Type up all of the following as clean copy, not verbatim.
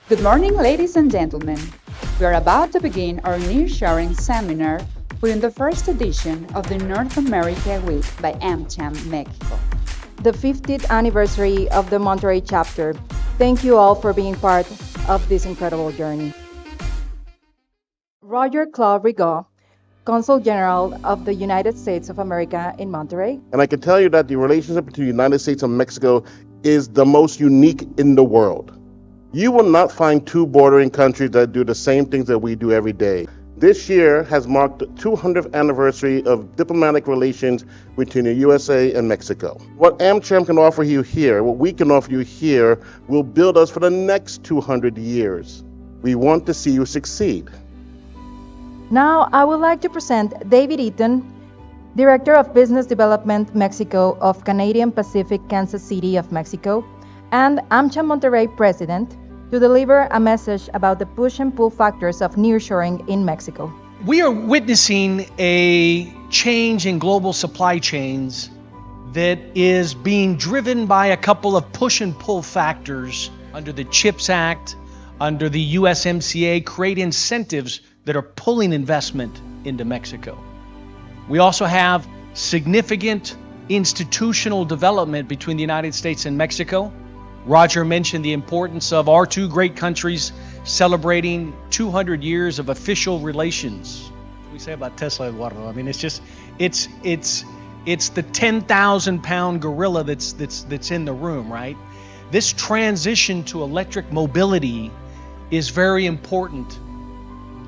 Good morning, ladies and gentlemen. We are about to begin our Nearshoring seminar during the first edition of the North America Week by AmCham Mexico, the 50th anniversary of the Monterrey chapter. Thank you all for being part of this incredible journey. Roger Claude Rigaud, Consul General of the United States of America in Monterrey. And I can tell you that the relationship between the United States and Mexico is the most unique in the world. You will not find two bordering countries that do the same things that we do every day. This year has marked the 200th anniversary of diplomatic relations between the USA and Mexico. What AmCham can offer you here, what we can offer you here, will build us for the next 200 years. We want to see you succeed. Now, I would like to present David Eaton, Director of Business Development Mexico of Canadian Pacific Kansas City of Mexico, and AmCham Monterrey President, to deliver a message about the push and pull factors of nearshoring in Mexico. We are witnessing a change in global supply chains that is being driven by a couple of push and pull factors under the CHIPS Act, under the USMCA, create incentives that are pulling investment into Mexico. We also have significant institutional development between the United States and Mexico. Roger mentioned the importance of our two great countries celebrating 200 years of official relations. What do we say about Tesla, Eduardo? I mean, it's the 10,000-pound gorilla that's in the room, right? This transition to electric mobility is very important.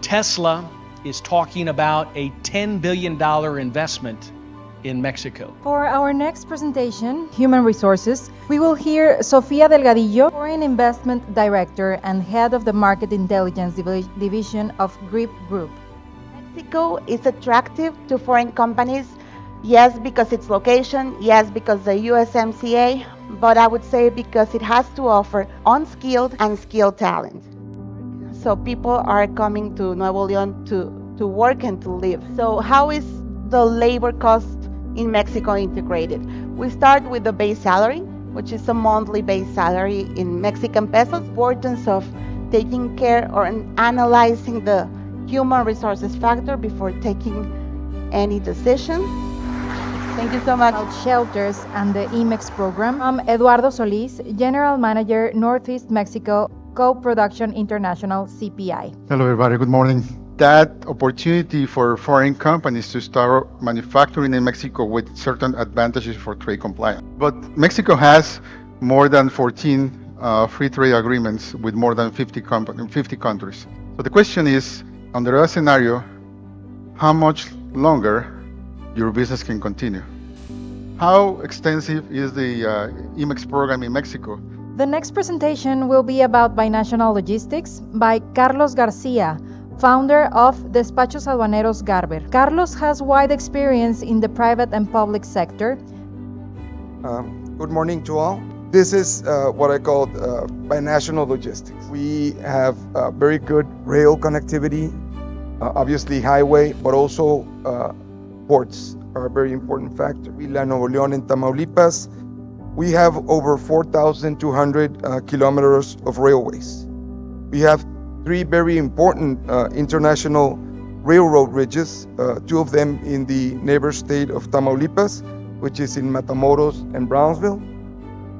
Tesla is talking about a $10 billion investment in Mexico. For our next presentation, Human Resources, we will hear Sofía Delgadillo, Foreign Investment Director and Head of the Market Intelligence Division of GRIP Group. Mexico is attractive to foreign companies, yes, because its location, yes, because the USMCA, but I would say because it has to offer unskilled and skilled talent. So people are coming to Nuevo León to work and to live. So how is the labor cost in Mexico integrated? We start with the base salary, which is a monthly base salary in Mexican pesos. Importance of taking care or analyzing the human resources factor before taking any decision. Thank you so much. About shelters and the IMMEX program. I'm Eduardo Solis, General Manager, Northeast Mexico Co-Production International CPI. Hello everybody, good morning. That opportunity for foreign companies to start manufacturing in Mexico with certain advantages for trade compliance. But Mexico has more than 14 free trade agreements with more than 50 countries. So the question is, under that scenario, how much longer your business can continue? How extensive is the IMMEX program in Mexico? The next presentation will be about binational logistics by Carlos Garcia, founder of Despachos Aduaneros Garber. Carlos has wide experience in the private and public sector. Good morning to all. This is what I call binational logistics. We have very good rail connectivity, obviously highway, but also ports are a very important factor. Nuevo León in Tamaulipas, we have over 4,200 kilometers of railways. We have three very important international railroad bridges, two of them in the neighbor state of Tamaulipas, which is in Matamoros and Brownsville,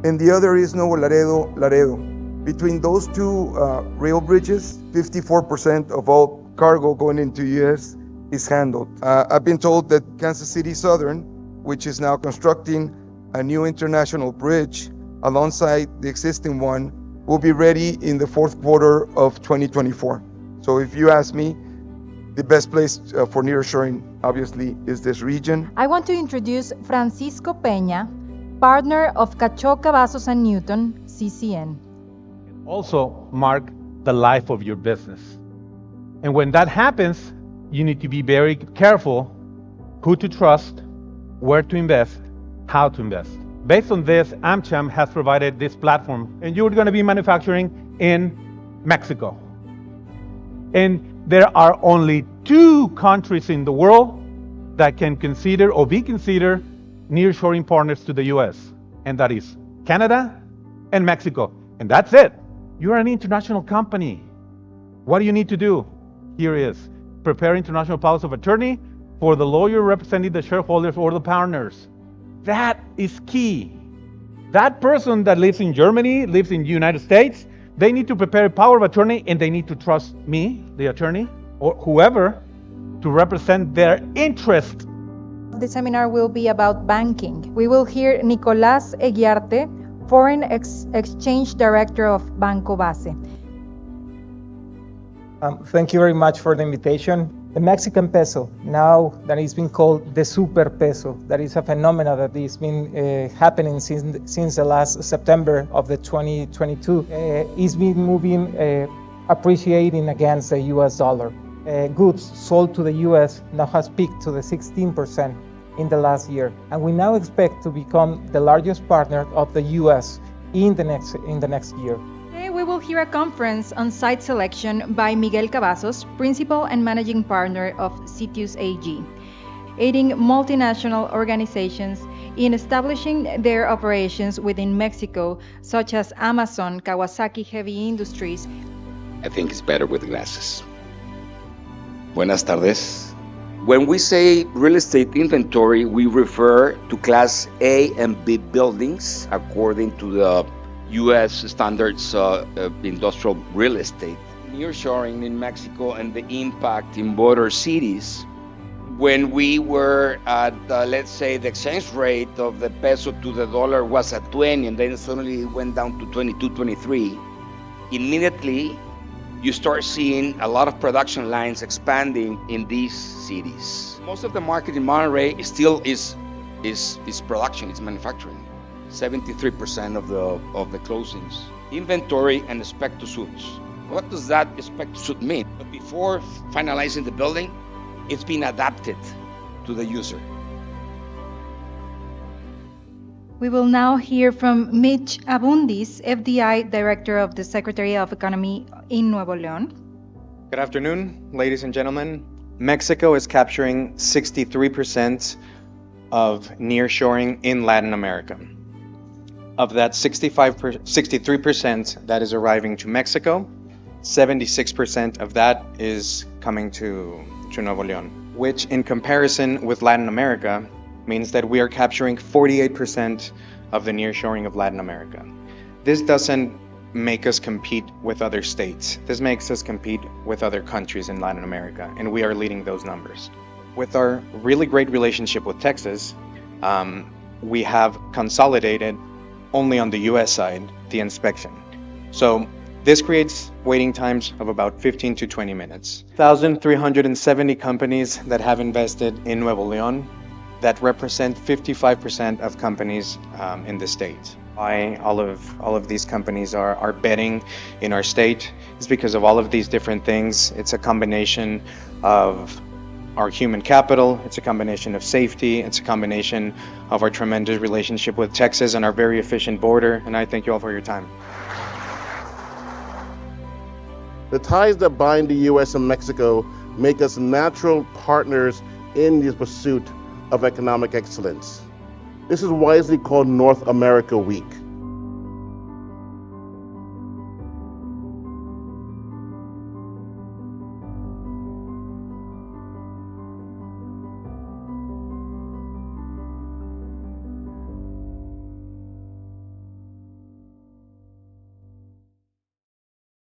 and the other is Nuevo Laredo. Between those two rail bridges, 54% of all cargo going into US is handled. I've been told that Kansas City Southern, which is now constructing a new international bridge alongside the existing one, will be ready in the fourth quarter of 2024. So if you ask me, the best place for nearshoring, obviously, is this region. I want to introduce Francisco Peña, partner of Cacho Cavazos and Newton, CCN. Also mark the life of your business. And when that happens, you need to be very careful who to trust, where to invest, how to invest. Based on this, AmCham has provided this platform, and you're going to be manufacturing in Mexico. And there are only 2 countries in the world that can consider or be considered nearshoring partners to the US, and that is Canada and Mexico. And that's it. You're an international company. What do you need to do? Here is prepare international powers of attorney for the lawyer representing the shareholders or the partners. That is key. That person that lives in Germany, lives in the United States, they need to prepare a power of attorney and they need to trust me, the attorney, or whoever, to represent their interest. The seminar will be about banking. We will hear Nicolás Eguiarte, Foreign Exchange Director of Banco Base. Thank you very much for the invitation. The Mexican peso, now that is being called the super peso, that is a phenomenon that has been happening since the last September of the 2022, is been moving, appreciating against the US dollar. Goods sold to the US now has peaked to the 16% in the last year, and we now expect to become the largest partner of the US in the next year. Today we will hear a conference on site selection by Miguel Cavazos, Principal and Managing Partner of Citius AG, aiding multinational organizations in establishing their operations within Mexico, such as Amazon, Kawasaki Heavy Industries. I think it's better with glasses. Buenas tardes. When we say real estate inventory, we refer to Class A and B buildings according to the U.S. standards of industrial real estate. Nearshoring in Mexico and the impact in border cities. When we were at, let's say, the exchange rate of the peso to the dollar was at 20 and then suddenly it went down to 22, 23, immediately you start seeing a lot of production lines expanding in these cities. Most of the market in Monterrey still is production, it's manufacturing. 73% of the closings. Inventory and spec to suits. What does that spec to suit mean? But before finalizing the building, it's been adapted to the user. We will now hear from Mitch Abundis, FDI Director of the Secretary of Economy in Nuevo León. Good afternoon, ladies and gentlemen. Mexico is capturing 63% of nearshoring in Latin America. Of that 63% that is arriving to Mexico, 76% of that is coming to Nuevo León, which in comparison with Latin America means that we are capturing 48% of the nearshoring of Latin America. This doesn't make us compete with other states. This makes us compete with other countries in Latin America, and we are leading those numbers. With our really great relationship with Texas, we have consolidated only on the US side the inspection. So this creates waiting times of about 15 to 20 minutes. 1,370 companies that have invested in Nuevo León that represent 55% of companies in the state. Why all of these companies are betting in our state is because of all of these different things. It's a combination of our human capital, it's a combination of safety, it's a combination of our tremendous relationship with Texas and our very efficient border, and I thank you all for your time. The ties that bind the U.S. and Mexico make us natural partners in the pursuit of economic excellence. This is wisely called North America Week.